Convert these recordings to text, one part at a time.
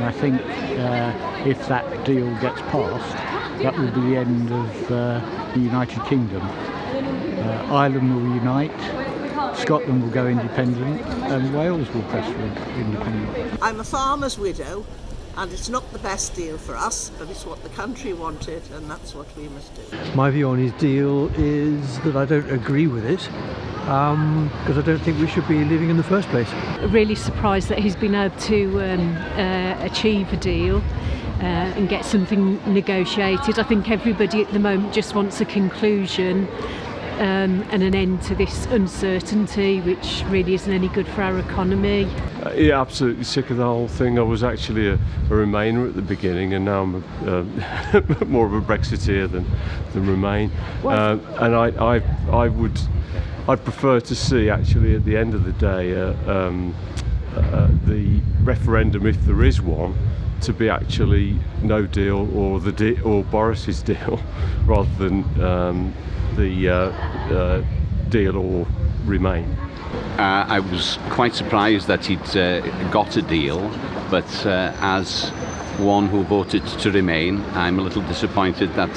I think if that deal gets passed, that will be the end of the United Kingdom. Ireland will unite, Scotland will go independent, and Wales will press for independence. I'm a farmer's widow, and it's not the best deal for us, but it's what the country wanted, and that's what we must do. My view on his deal is that I don't agree with it, because I don't think we should be leaving in the first place. Really surprised that he's been able to achieve a deal and get something negotiated. I think everybody at the moment just wants a conclusion and an end to this uncertainty, which really isn't any good for our economy. Yeah, absolutely sick of the whole thing. I was actually a Remainer at the beginning, and now I'm more of a Brexiteer than Remain. And I'd prefer to see, actually, at the end of the day, the referendum, if there is one, to be actually no deal or Boris's deal, rather than the deal or Remain. I was quite surprised that he'd got a deal, but as one who voted to remain, I'm a little disappointed that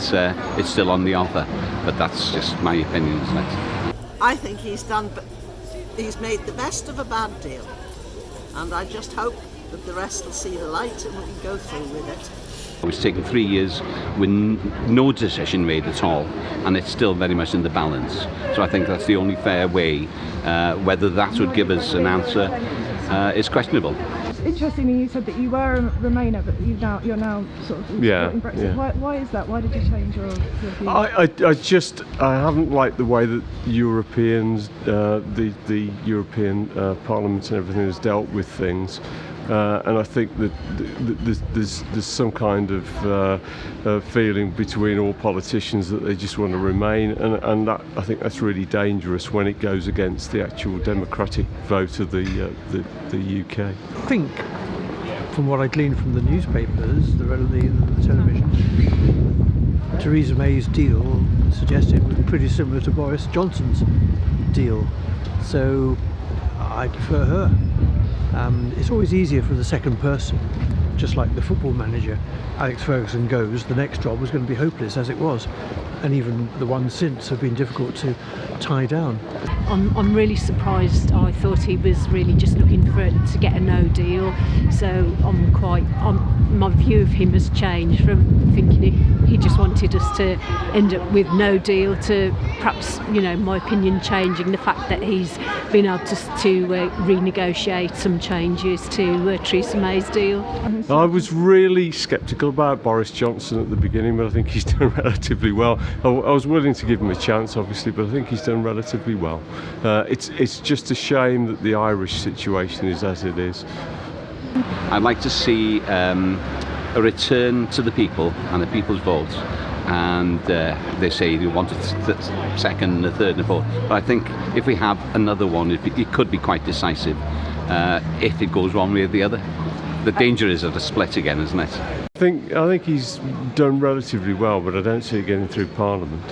it's still on the offer. But that's just my opinion, isn't it? I think he's made the best of a bad deal, and I just hope that the rest will see the light and we can go through with it. It's taken 3 years with no decision made at all, and it's still very much in the balance. So I think that's the only fair way. Whether that would give us an answer is questionable. Interestingly, you said that you were a Remainer, but you're now sort of supporting Brexit. Yeah. Why is that? Why did you change your view? I haven't liked the way that Europeans, the European Parliament and everything has dealt with things. And I think that there's some kind of feeling between all politicians that they just want to remain, and that, I think that's really dangerous when it goes against the actual democratic vote of the UK. I think, from what I gleaned from the newspapers, the television, Theresa May's deal suggested was pretty similar to Boris Johnson's deal, so I prefer her. It's always easier for the second person, just like the football manager. Alex Ferguson goes, the next job was going to be hopeless, as it was, and even the ones since have been difficult to tie down. I'm really surprised. I thought he was really just looking to get a no deal, so my view of him has changed from thinking he just wanted us to end up with no deal to perhaps, my opinion changing the fact that he's been able to renegotiate some changes to Theresa May's deal. I was really sceptical about Boris Johnson at the beginning, but I think he's done relatively well. I was willing to give him a chance, obviously, but I think he's done relatively well. It's just a shame that the Irish situation is as it is. I'd like to see a return to the people and the people's vote. And they say they want a second, a third and a fourth. But I think if we have another one, it could be quite decisive if it goes one way or the other. The danger is of a split again, isn't it? I think he's done relatively well, but I don't see it getting through Parliament.